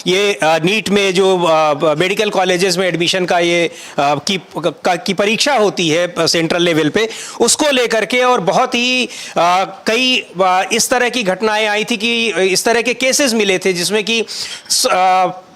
ये नीट में जो मेडिकल कॉलेजेस में एडमिशन का ये की परीक्षा होती है सेंट्रल लेवल पे, उसको लेकर के और बहुत ही कई इस तरह की घटनाएं आई थी कि इस तरह के केसेस मिले थे जिसमें कि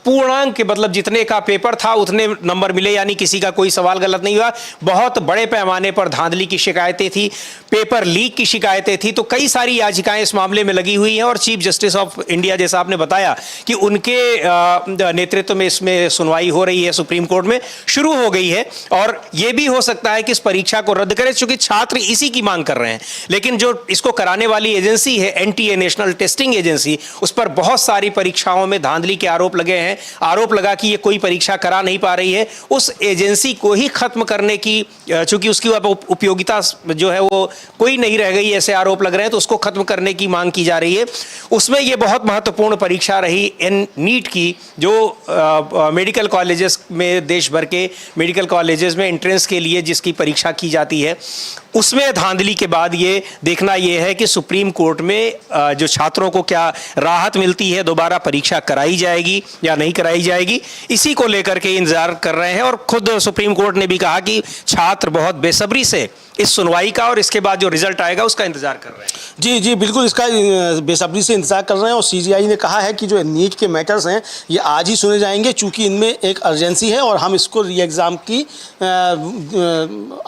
पूर्णांक के मतलब जितने का पेपर था उतने नंबर मिले, यानी किसी का कोई सवाल गलत नहीं हुआ। बहुत बड़े पैमाने पर धांधली की शिकायतें थी, पेपर लीक की शिकायतें थी। तो कई सारी याचिकाएं इस मामले में लगी हुई हैं और चीफ जस्टिस ऑफ इंडिया, जैसा आपने बताया कि उनके नेतृत्व में इसमें सुनवाई हो रही है, सुप्रीम कोर्ट में शुरू हो गई है। और यह भी हो सकता है कि इस परीक्षा को रद्द करें, क्योंकि छात्र इसी की मांग कर रहे हैं। लेकिन जो इसको कराने वाली एजेंसी है एनटीए, नेशनल टेस्टिंग एजेंसी, उस पर बहुत सारी परीक्षाओं में धांधली के आरोप लगे हैं। आरोप लगा कि ये कोई परीक्षा करा नहीं पा रही है। उस एजेंसी को ही खत्म करने की, चूंकि उसकी उपयोगिता जो है वो कोई नहीं रह गई, ऐसे आरोप लग रहे हैं, तो उसको खत्म करने की मांग की जा रही है। उसमें ये बहुत महत्वपूर्ण परीक्षा रही नीट की, जो मेडिकल कॉलेजेस में, देश भर के मेडिकल कॉलेजेस में एंट्रेंस के लिए जिसकी परीक्षा की जाती है, उसमें धांधली के बाद ये देखना यह है कि सुप्रीम कोर्ट में जो छात्रों को क्या राहत मिलती है, दोबारा परीक्षा कराई जाएगी या नहीं कराई जाएगी, इसी को लेकर के इंतजार कर रहे हैं। और खुद सुप्रीम कोर्ट ने भी कहा कि छात्र बहुत बेसब्री से इस सुनवाई का और इसके बाद जो रिजल्ट आएगा उसका इंतजार कर रहे हैं। जी जी बिल्कुल, इसका बेसब्री से इंतजार कर रहे हैं। और सीजीआई ने कहा है कि जो नीट के मैटर्स हैं ये आज ही सुने जाएंगे, चूंकि इनमें एक अर्जेंसी है और हम इसको री एग्ज़ाम की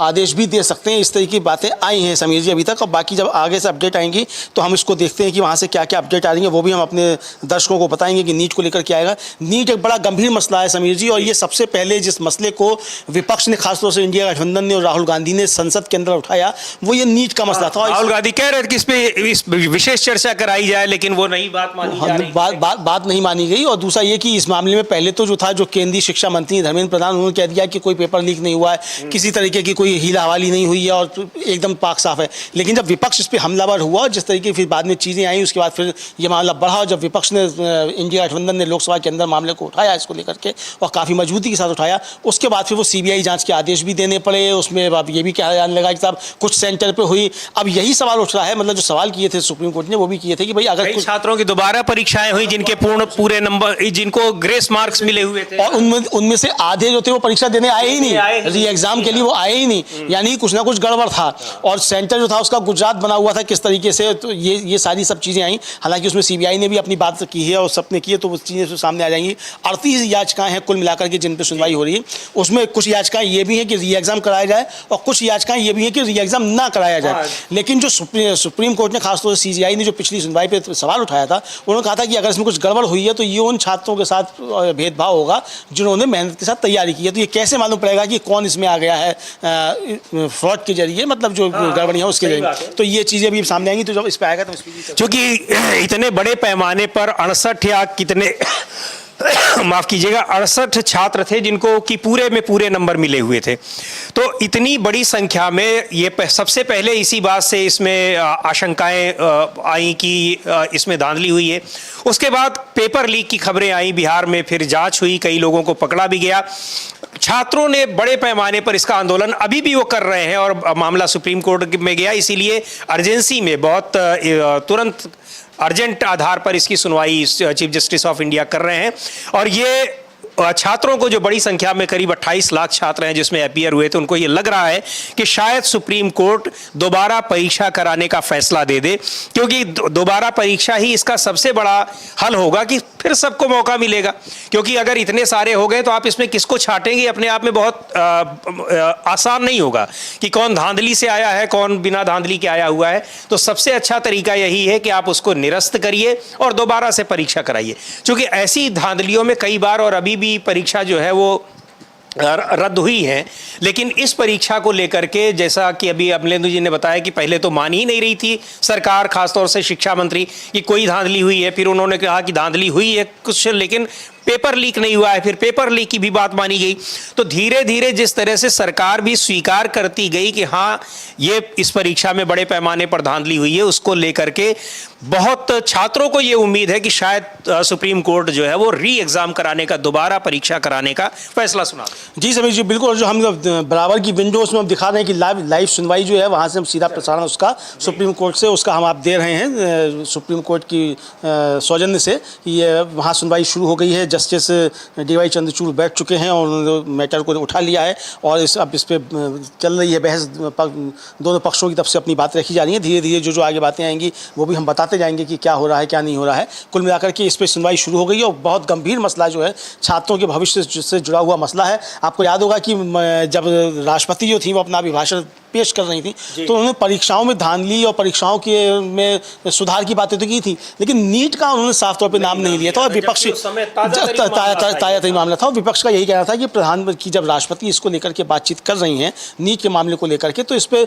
आदेश भी दे सकते हैं। इस तरह की बातें आई हैं समीर जी अभी तक, और बाकी जब आगे से अपडेट आएंगी तो हम इसको देखते हैं कि वहाँ से क्या क्या अपडेट आ रही है, वो भी हम अपने दर्शकों को बताएंगे कि नीट को लेकर क्या आएगा। नीट एक बड़ा गंभीर मसला है समीर जी, और ये सबसे पहले जिस मसले को विपक्ष ने, खासतौर से इंडिया गठबंधन ने और राहुल गांधी ने संसद के अंदर उठाया, वो ये नीट का मसला था। राहुल गांधी कह रहे थे कि इस पे इस विशेष चर्चा कराई जाए, लेकिन वो नहीं बात मानी जा रही। बात नहीं मानी गई। और दूसरा ये कि इस मामले में पहले तो जो था, जो केंद्रीय शिक्षा मंत्री धर्मेंद्र प्रधान, उन्होंने कह दिया कि कोई पेपर लीक नहीं हुआ है, किसी तरीके की कोई हीला हवाली नहीं हुई है और एकदम पाक साफ है। लेकिन जब विपक्ष इस पर हमलावर हुआ, जिस तरीके फिर बाद में चीज़ें आई, उसके बाद फिर ये मामला बढ़ा। जब विपक्ष ने, इंडिया गठबंधन ने लोकसभा के अंदर मामले को उठाया इसको लेकर के, और काफ़ी मजबूती के साथ उठाया, उसके बाद फिर वो सीबीआई जांच के आदेश भी देने पड़े। उसमें अब ये भी कहा जाने लगा कि साहब कुछ सेंटर पे हुई। अब यही सवाल उठ रहा है, मतलब जो सवाल किए थे सुप्रीम कोर्ट ने वो भी किए थे कि भाई अगर कुछ छात्रों की दोबारा परीक्षाएं हुई जिनके पूरे नंबर, जिनको ग्रेस मार्क्स मिले हुए थे, और उनमें से आधे जो थे वो परीक्षा देने आए ही नहीं, री एग्जाम के लिए वो आए ही नहीं, यानी कुछ ना कुछ गड़बड़ था। और सेंटर जो था उसका गुजरात बना हुआ था किस तरीके से, तो ये सारी सब चीज़ें आई। हालांकि उसमें सीबीआई ने भी अपनी बात की है और सबने की है, तो वो चीज़ें सामने आ जाएंगी। 38 याचिकाएं हैं कुल मिलाकर के जिन पर सुनवाई हो रही है। उसमें कुछ याचिकाएं ये भी हैं कि री एग्जाम कराया जाए और कुछ याचिकाएं ये भी हैं कि री एग्जाम ना कराया जाए। लेकिन जो सुप्रीम कोर्ट ने, खासतौर से सीजीआई ने जो पिछली सुनवाई पे सवाल उठाया था, उन्होंने कहा था कि अगर इसमें कुछ गड़बड़ हुई है तो ये उन छात्रों के साथ भेदभाव होगा जिन्होंने मेहनत के साथ तैयारी की है। तो ये कैसे मालूम पड़ेगा कि कौन इसमें आ गया है फ्रॉड के जरिए, मतलब जो गड़बड़ियाँ उसके जरिए। तो ये चीज़ें भी सामने आएंगी। तो जब इस पर आएगा तो क्योंकि इतने बड़े पैमाने पर 68 या कितने माफ कीजिएगा 68 छात्र थे जिनको कि पूरे में पूरे नंबर मिले हुए थे। तो इतनी बड़ी संख्या में ये सबसे पहले इसी बात से इसमें आशंकाएं आई कि इसमें धांधली हुई है। उसके बाद पेपर लीक की खबरें आई बिहार में, फिर जांच हुई, कई लोगों को पकड़ा भी गया। छात्रों ने बड़े पैमाने पर इसका आंदोलन अभी भी वो कर रहे हैं और मामला सुप्रीम कोर्ट में गया, इसीलिए अर्जेंसी में बहुत तुरंत अर्जेंट आधार पर इसकी सुनवाई चीफ जस्टिस ऑफ इंडिया कर रहे हैं। और ये छात्रों को, जो बड़ी संख्या में करीब 28 लाख छात्र हैं जिसमें अपीयर हुए थे, उनको ये लग रहा है कि शायद सुप्रीम कोर्ट दोबारा परीक्षा कराने का फैसला दे दे, क्योंकि दोबारा परीक्षा ही इसका सबसे बड़ा हल होगा कि फिर सबको मौका मिलेगा। क्योंकि अगर इतने सारे हो गए तो आप इसमें किसको छांटेंगे, अपने आप में बहुत आसान नहीं होगा कि कौन धांधली से आया है, कौन बिना धांधली के आया हुआ है। तो सबसे अच्छा तरीका यही है कि आप उसको निरस्त करिए और दोबारा से परीक्षा कराइए। क्योंकि ऐसी धांधलियों में कई बार और अभी भी परीक्षा जो है वो रद्द हुई है। लेकिन इस परीक्षा को लेकर के, जैसा कि अभी अमलेंदु जी ने बताया कि पहले तो मान ही नहीं रही थी सरकार, खासतौर से शिक्षा मंत्री, कि कोई धांधली हुई है। फिर उन्होंने कहा कि धांधली हुई है कुछ, लेकिन पेपर लीक नहीं हुआ है। फिर पेपर लीक की भी बात मानी गई। तो धीरे धीरे जिस तरह से सरकार भी स्वीकार करती गई कि हाँ ये इस परीक्षा में बड़े पैमाने पर धांधली हुई है, उसको लेकर के बहुत छात्रों को ये उम्मीद है कि शायद सुप्रीम कोर्ट जो है वो री एग्जाम कराने का, दोबारा परीक्षा कराने का फैसला सुना दे। जी समीर जी बिल्कुल, जो हम बराबर की विंडोज में हम दिखा रहे हैं कि लाइव सुनवाई जो है वहाँ से हम सीधा प्रसारण उसका सुप्रीम कोर्ट से उसका हम आप दे रहे हैं। सुप्रीम कोर्ट की सौजन्य से ये वहाँ सुनवाई शुरू हो गई है जस्टिस DY चंद्रचूड़ बैठ चुके हैं और उन्होंने मैटर को उठा लिया है और अब इस पर चल रही है बहस। दोनों पक्षों की तरफ से अपनी बात रखी जा रही है। धीरे धीरे जो आगे बातें आएंगी वो भी हम बताते जाएंगे कि क्या हो रहा है क्या नहीं हो रहा है। कुल मिलाकर के इस पर सुनवाई शुरू हो गई है और बहुत गंभीर मसला जो है छात्रों के भविष्य से जुड़ा हुआ मसला है। आपको याद होगा कि जब राष्ट्रपति जो थी वो अपना अभिभाषण पेश कर रही थी तो उन्होंने परीक्षाओं में धांधली और परीक्षाओं के में सुधार की बातें तो की थी, लेकिन नीट का उन्होंने साफ तौर पे नाम नहीं लिया था। और विपक्ष ताजा मामला था और विपक्ष का यही कहना था कि प्रधानमंत्री जब राष्ट्रपति इसको लेकर के बातचीत कर रही हैं नीट के मामले को लेकर के, तो इस पर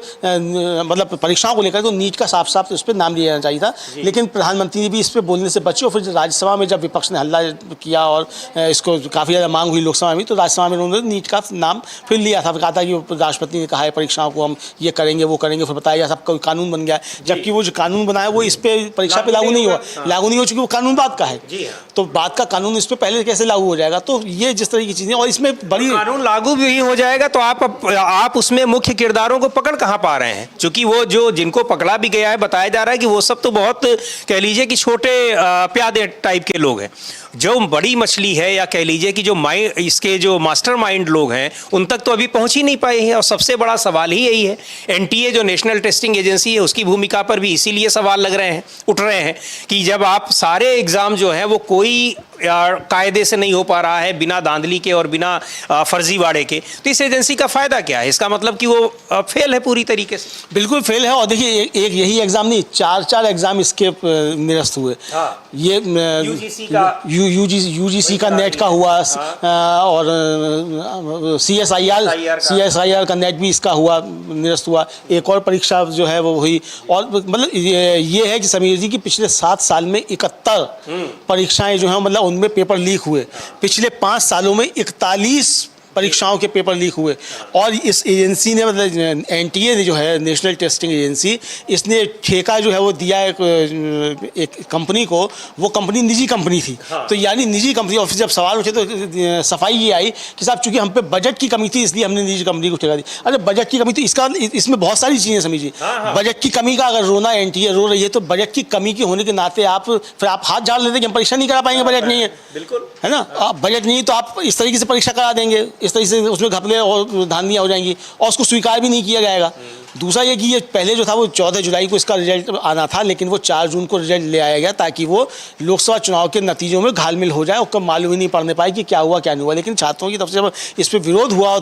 मतलब परीक्षाओं को लेकर तो नीट का साफ साफ इस पर नाम लिया जाना चाहिए था। लेकिन प्रधानमंत्री ने भी इस पर बोलने से बचे और फिर राज्यसभा में जब विपक्ष ने हल्ला किया और इसको काफ़ी ज़्यादा मांग हुई लोकसभा में, तो राज्यसभा में उन्होंने नीट का नाम फिर लिया था। कहा था कि राष्ट्रपति ने कहा है परीक्षाओं को ये करेंगे वो करेंगे, फिर बताया सब कोई कानून बन गया, जबकि वो जो कानून बना है वो इस पे परीक्षा पे लागू नहीं हुआ, चूंकि वो कानून बात का है। तो बात का कानून इस पे पहले कैसे लागू हो जाएगा? तो ये जिस तरह की चीजें, और इसमें बड़ी कानून लागू भी हो जाएगा तो आप उसमें मुख्य किरदारों को पकड़ कहां पा रहे हैं? क्योंकि वो जो जिनको पकड़ा भी गया है बताया जा रहा है कि वो सब तो बहुत कह लीजिए कि छोटे प्यादे टाइप के लोग हैं। जो बड़ी मछली है या कह लीजिए कि जो इसके जो मास्टर माइंड लोग हैं उन तक तो अभी पहुंच ही नहीं पाए हैं। और सबसे बड़ा सवाल ही यही है, NTA जो नेशनल टेस्टिंग एजेंसी है उसकी भूमिका पर भी इसीलिए सवाल उठ रहे हैं कि जब आप सारे एग्जाम जो हैं वो कोई कायदे से नहीं हो पा रहा है, बिना धांधली के और बिना फर्जीवाड़े के, तो इस एजेंसी का फायदा क्या है? इसका मतलब कि वो फेल है पूरी तरीके से। बिल्कुल फेल है। और देखिए एक यही एग्जाम नहीं, चार एग्जाम इसके निरस्त हुए। ये यूजीसी का नेट का हुआ और CSIR का नेट भी इसका हुआ, निरस्त हुआ। एक और परीक्षा जो है वो हुई। और मतलब ये है कि समीर जी की पिछले 7 साल में 71 परीक्षाएं जो हैं मतलब उनमें पेपर लीक हुए। पिछले 5 सालों में 41 परीक्षाओं के पेपर लीक हुए। और इस एजेंसी ने मतलब NTA ने जो है नेशनल टेस्टिंग एजेंसी, इसने ठेका जो है वो दिया एक कंपनी को। वो कंपनी निजी कंपनी थी। तो यानी निजी कंपनी, और फिर जब सवाल उठे तो सफाई ये आई कि साहब चूंकि हम पे बजट की कमी थी इसलिए हमने निजी कंपनी को ठेका दी। अरे बजट की कमी तो इसमें बहुत सारी चीज़ें समझिए। बजट की कमी का अगर रोना NTA रो रही है तो बजट की कमी के होने के नाते आप हाथ झाड़ लेते कि हम परीक्षा नहीं करा पाएंगे, बजट नहीं है, बिल्कुल है ना। आप बजट नहीं तो आप इस तरीके से परीक्षा करा देंगे, इस तरह से उसमें घपले और धांधलियां हो जाएंगी और उसको स्वीकार भी नहीं किया जाएगा। दूसरा ये कि ये पहले जो था वो 14 जुलाई को इसका रिजल्ट आना था, लेकिन वो 4 जून को रिजल्ट ले आया गया ताकि वो लोकसभा चुनाव के नतीजों में घालमिल हो जाए, उसको मालूम ही नहीं पड़ने पाए कि क्या हुआ क्या नहीं हुआ। लेकिन छात्रों की तरफ से जब इस पर विरोध हुआ और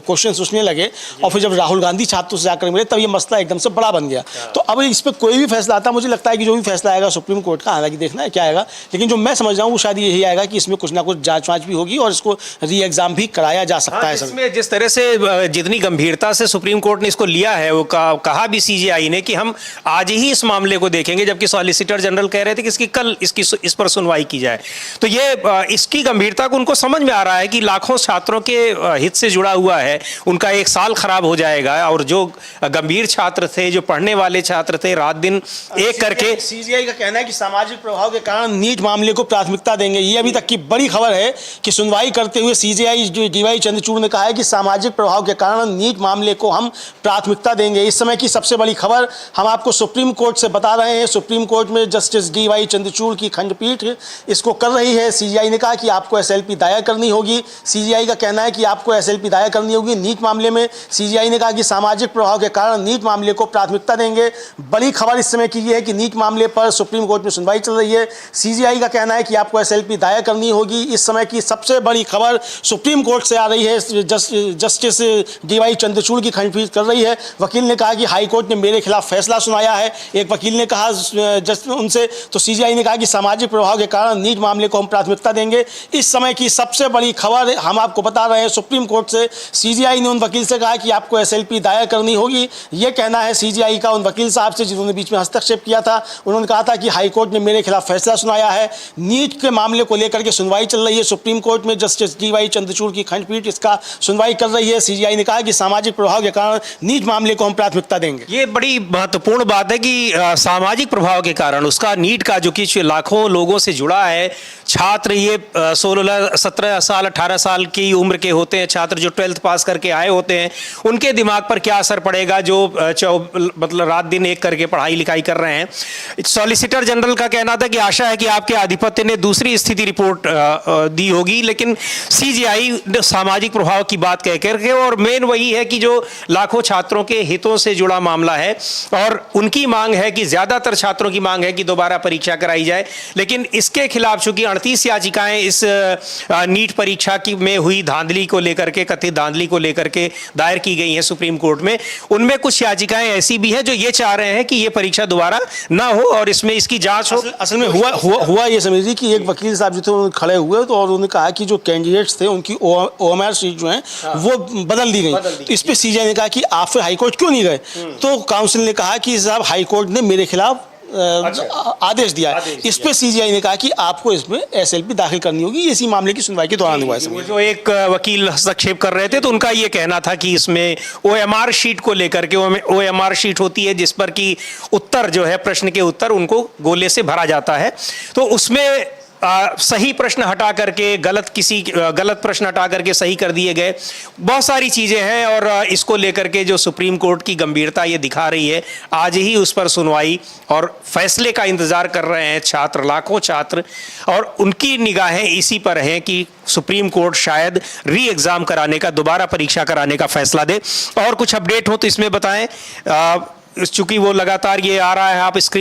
क्वेश्चन उठने लगे और फिर जब राहुल गांधी छात्रों से जाकर मिले तब ये मसला एकदम से बड़ा बन गया। तो अब इस पर कोई भी फैसला आता, मुझे लगता है कि जो भी फैसला आएगा सुप्रीम कोर्ट का, हालांकि देखना है क्या आएगा, लेकिन जो मैं समझ रहा हूँ वो शायद यही आएगा कि इसमें कुछ ना कुछ जाँच वाँच भी होगी और इसको री एग्जाम भी कराया जा सकता है। इसमें जिस तरह से जितनी गंभीरता से सुप्रीम कोर्ट ने इसको लिया है, वो कहा भी CJI ने कि हम आज ही इस मामले को देखेंगे, जबकि सॉलिसिटर जनरल कह रहे थे कि कल इस पर सुनवाई की जाए। तो ये इसकी गंभीरता को उनको समझ में आ रहा है कि लाखों छात्रों के हित से जुड़ा हुआ है, उनका एक साल खराब हो जाएगा। और जो गंभीर छात्र थे, जो पढ़ने वाले छात्र थे, रात दिन एक करके CJI का कहना है कि सामाजिक प्रभाव के कारण नीट मामले को प्राथमिकता देंगे। ये अभी तक की बड़ी खबर है कि सुनवाई करते हुए CJI DY चंद्रचूड़ ने कहा है कि सामाजिक प्रभाव के कारण नीट मामले को हम प्राथमिकता देंगे। इस समय की सबसे बड़ी खबर हम आपको सुप्रीम कोर्ट से बता रहे हैं। सुप्रीम कोर्ट में जस्टिस DY चंद्रचूड़ की खंडपीठ इसको कर रही है। CJI ने कहा कि आपको SLP दायर करनी होगी। CJI का कहना है कि आपको SLP दायर करनी होगी नीट मामले में। CJI ने कहा कि सामाजिक प्रभाव के कारण नीट मामले को प्राथमिकता देंगे। बड़ी खबर इस समय की ये है कि नीट मामले पर सुप्रीम कोर्ट में सुनवाई चल रही है। CJI का कहना है कि आपको SLP दायर करनी होगी। इस समय की सबसे बड़ी खबर सुप्रीम कोर्ट से आ रही है। जस्टिस DY चंद्रचूड़ की खंडपीठ कर रही है। वकील ने कहा कि हाई कोर्ट ने मेरे खिलाफ फैसला सुनाया है। एक वकील ने कहा उनसे, तो CJI ने कहा कि सामाजिक प्रभाव के कारण नीट मामले को हम प्राथमिकता देंगे। इस समय की सबसे बड़ी खबर हम आपको बता रहे हैं सुप्रीम कोर्ट से। CJI ने उन वकील से कहा कि आपको SLP दायर करनी होगी। यह कहना है CJI का उन वकील साहब से जिन्होंने बीच में हस्तक्षेप किया था। उन्होंने कहा था कि हाई कोर्ट ने मेरे खिलाफ फैसला सुनाया है। नीट के मामले को लेकर के सुनवाई चल रही है सुप्रीम कोर्ट में। जस्टिस DY चंद्रचूड़ की खंडपीठ इसका सुनवाई कर रही है। CJI ने कहा कि सामाजिक प्रभाव के कारण नीट नीट मामले को हम प्राथमिकता देंगे। ये बड़ी महत्वपूर्ण बात है कि सामाजिक प्रभाव के कारण उसका नीट का जो कि लाखों लोगों से जुड़ा है, छात्र ये 16, 17 साल 18 साल की उम्र के होते हैं, छात्र जो 12th पास करके आए होते हैं, उनके दिमाग पर क्या असर पड़ेगा जो मतलब रात दिन एक करके पढ़ाई लिखाई कर रहे हैं। सॉलिसिटर जनरल का कहना था कि आशा है कि आपके आधिपत्य ने दूसरी स्थिति रिपोर्ट दी होगी, लेकिन सीजीआई सामाजिक प्रभाव की बात कह करके, और मेन वही है कि जो लाखों छात्रों के हितों से जुड़ा मामला है और उनकी मांग है कि ज्यादातर छात्रों की मांग है कि दोबारा परीक्षा कराई जाए। लेकिन इसके खिलाफ चूंकि 38 याचिकाएं इस नीट परीक्षा की में हुई धांधली को लेकर के, कथित धांधली को लेकर के दायर की गई हैं सुप्रीम कोर्ट में, उनमें कुछ याचिकाएं ऐसी भी हैं जो ये चाह रहे हैं कि ये परीक्षा दोबारा ना हो और इसमें इसकी जांच हो। असल में हुआ ये समझिए कि एक वकील साहब जो थे उन्होंने खड़े हुए तो और उन्होंने कहा कि जो कैंडिडेट्स थे उनकी OMR शीट जो है वो बदल दी गई। तो इस पे सीजीआई ने कहा कि आप फिर हाईकोर्ट क्यों नहीं गए? तो काउंसिल ने कहा कि साहब हाईकोर्ट ने मेरे खिलाफ आदेश दिया है। इस पे सीजीआई ने कहा कि आपको इसमें SLP दाखिल करनी होगी। इसी मामले की सुनवाई के दौरान हुआ है। जो एक वकील हस्तक्षेप कर रहे थे तो उनका ये कहना था कि इसमें OMR शीट को लेकर के, OMR शीट होती है जिस पर कि उत्तर जो है, प्रश्न के उत्तर उनको गोले से भरा जाता है, तो उसमें सही प्रश्न हटा करके गलत प्रश्न हटा करके सही कर दिए गए। बहुत सारी चीजें हैं और इसको लेकर के जो सुप्रीम कोर्ट की गंभीरता ये दिखा रही है, आज ही उस पर सुनवाई और फैसले का इंतजार कर रहे हैं छात्र, लाखों छात्र, और उनकी निगाहें इसी पर हैं कि सुप्रीम कोर्ट शायद री एग्जाम कराने का, दोबारा परीक्षा कराने का फैसला दे। और कुछ अपडेट हो तो इसमें बताएं, चूंकि वो लगातार ये आ रहा है, आप स्क्रीन